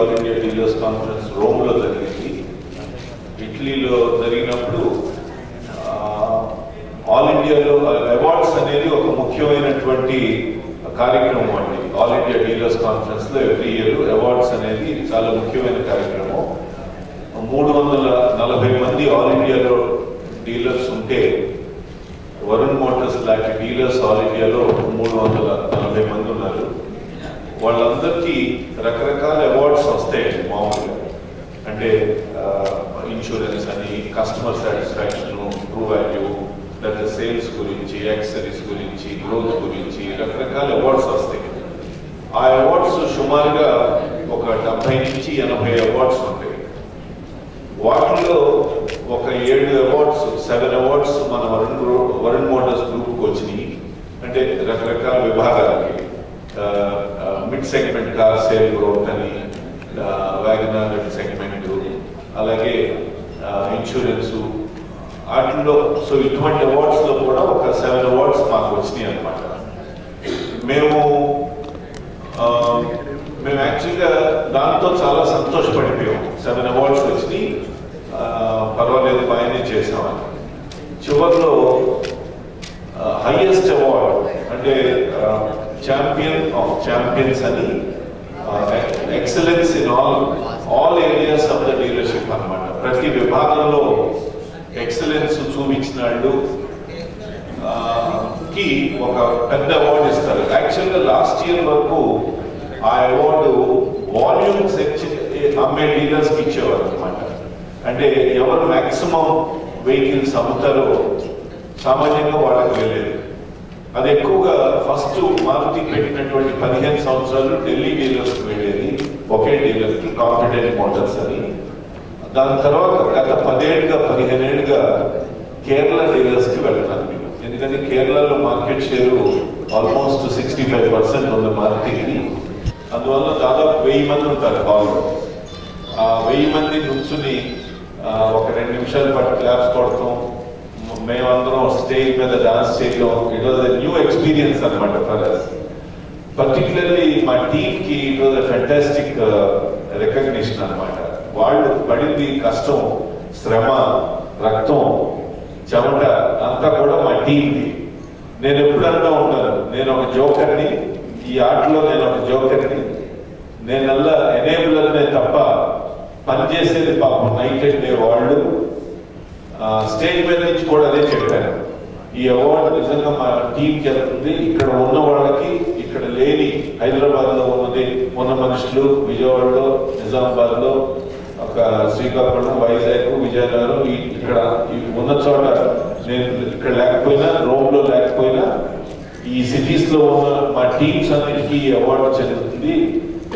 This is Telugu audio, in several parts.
ఆల్ ఇండియా డీలర్స్ కాన్ఫరెన్స్ రోమ్లో జరిగింది. ఇటలీలో జరిగినప్పుడు ఆల్ ఇండియాలో అవార్డ్స్ అనేది ఒక ముఖ్యమైనటువంటి కార్యక్రమం అండి. ఆల్ ఇండియా డీలర్స్ కాన్ఫరెన్స్లో ఎవ్రీ ఇయర్ అవార్డ్స్ అనేది చాలా ముఖ్యమైన కార్యక్రమం. 340 మంది ఆల్ ఇండియాలో డీలర్స్ ఉంటే, వరుణ్ మోటార్స్ లాంటి డీలర్స్ ఆల్ ఇండియాలో 340 మంది ఉన్నారు. వాళ్ళందరికీ రకరకాల అవార్డ్స్ వస్తాయండి మామూలుగా. అంటే ఇన్సూరెన్స్ అని, కస్టమర్ సాటిస్ఫాక్షన్, ట్రూ వాల్యూ, లేదా సేల్స్ గురించి, యాక్సెసరీస్ గురించి, గ్రోత్ గురించి రకరకాల అవార్డ్స్ వస్తాయి. ఆ అవార్డ్స్ సుమారుగా ఒక 70 నుంచి 80 అవార్డ్స్ ఉంటాయి. వాటిలో ఒక 7 అవార్డ్స్ మన వరుణ్ మోటార్స్ గ్రూప్కి వచ్చినాయి. అంటే రకరకాల విభాగాలకి, mid segment car sale growth అని, వ్యాగనార్ సెగ్మెంట్, అలాగే ఇన్సూరెన్సు, వాటిల్లో. సో ఇటువంటి అవార్డ్స్లో కూడా ఒక 7 అవార్డ్స్ మాకు వచ్చినాయి అన్నమాట. మేము యాక్చువల్గా దాంతో చాలా సంతోషపడిపోయాం. 7 అవార్డ్స్ వచ్చి పర్వాలేదు బాగానే చేసామని. చివరిలో హైయెస్ట్ అవార్డ్ అంటే ఛాంపియన్ ఆఫ్ ఛాంపియన్స్ అని, excellence in all areas of the dealership అన్నమాట. ప్రతి విభాగంలో ఎక్సలెన్స్ చూపించిన వాళ్ళు కి ఒక పెద్ద అవార్డు ఇస్తారు. యాక్చువల్గా లాస్ట్ ఇయర్ వరకు ఆ అవార్డు వాల్యూమ్స్ అమ్మే డీలర్స్కి ఇచ్చేవారు అనమాట. అంటే ఎవరు మ్యాక్సిమం వెహికల్స్ అమ్ముతారో సామాన్యంగా వాళ్ళకి వెళ్ళేది. అది ఎక్కువగా ఫస్ట్ మారుతి పెట్టినటువంటి 15 సంవత్సరాలు ఢిల్లీ డీలర్స్కి వెళ్ళేది, ఒకే డీలర్కి, కాంపిటెంట్ మోటార్స్ అని. దాని తర్వాత గత 15 ఏళ్ళుగా కేరళ డీలర్స్కి వెళ్తాను మీకు. ఎందుకంటే కేరళలో మార్కెట్ షేరు ఆల్మోస్ట్ 65% ఉంది మారుతికి. అందువల్ల దాదాపు 1000 మంది ఉంటారు హాల్లో. ఆ 1000 మంది నుంచుని ఒక 2 నిమిషాల పాటు క్లాప్స్ కొడతాం, మేమందరం స్టేజ్ మీద డాన్స్ చేయడం. It was a new experience అనమాట ఫర్ us. పర్టికులర్లీ మా టీమ్కి it was a fantastic recognition అనమాట. వాళ్ళు పడింది కష్టం, శ్రమ, రక్తం, చెమట అంతా కూడా మా టీంది. నేను ఎప్పుడంటూ ఉంటాను, నేను ఒక జోకర్ని, ఈ ఆటలో నేను ఒక జోకర్ని, నేనల్లా ఎనేబులర్నే తప్ప పనిచేసేది పాపం నైట్ అండ్ డే వాళ్ళు. స్టేజ్ మీద నుంచి కూడా అదే చెప్పాను, ఈ అవార్డు నిజంగా మా టీంకి వెళ్తుంది. ఇక్కడ ఉన్న వాళ్ళకి, ఇక్కడ లేని హైదరాబాద్లో ఉన్న మనుషులు, విజయవాడలో, నిజామాబాద్లో, ఒక శ్రీకాకుళం, వైజాగ్, విజయనగరం, ఇక్కడ ఉన్న చోట నేను ఇక్కడ లేకపోయినా, రోమ్లో లేకపోయినా, ఈ సిటీస్లో ఉన్న మా టీమ్స్ అన్నిటికీ అవార్డు చెందుతుంది.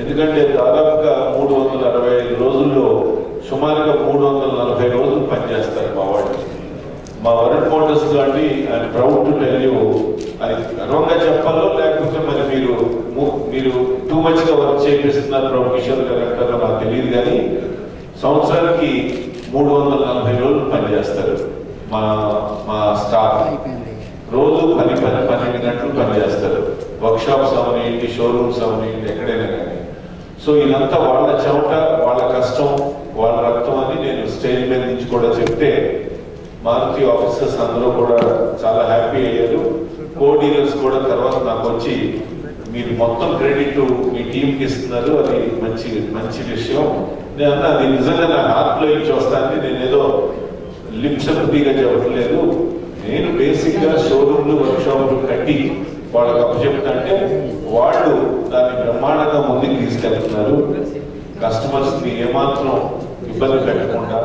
ఎందుకంటే దాదాపుగా 365 రోజుల్లో సుమారుగా 340 రోజులు పనిచేస్తారు మా వాళ్ళు. మా వరుణ్ మోటార్స్ లాంటి I'm proud to tell you. అది గర్వంగా చెప్పాలో లేకపోతే మరి మీరు టూ మచ్గా వర్క్ చేపిస్తున్నారు ప్రొఫెషనల్ గా అంటారో నాకు తెలియదు, కానీ సంవత్సరానికి 340 రోజులు పనిచేస్తారు మా స్టాఫ్. రోజు 12 గంటలు పనిచేస్తారు. వర్క్షాప్స్ అవనివ్వండి, షోరూమ్స్ అవనివ్వండి, ఎక్కడైనా కానీ. సో ఇదంతా వాళ్ళ చెమట, వాళ్ళ కష్టం, వాళ్ళ రక్తం అని నేను స్టేజ్ మీద నుంచి కూడా చెప్తే మారుతి ఆఫీసర్స్ అందరూ కూడా చాలా హ్యాపీ అయ్యారు. కో డీలర్స్ కూడా తర్వాత నాకు వచ్చి మీరు మొత్తం క్రెడిట్ మీ టీంకి ఇస్తున్నారు, అది మంచి విషయం. నేను అన్నా అది నిజంగా నా హార్ట్లో ఇచ్చి వస్తానని, నేను ఏదో లిప్ సింపతిగా చెప్పట్లేదు. నేను బేసిక్గా షోరూమ్లు, వర్క్షాప్లు కట్టి వాళ్ళకి అప్పచెప్తుంటే వాళ్ళు దాన్ని బ్రహ్మాండంగా ముందుకు తీసుకెళ్తున్నారు. కస్టమర్స్ని ఏమాత్రం ఇబ్బంది పెట్టకుండా.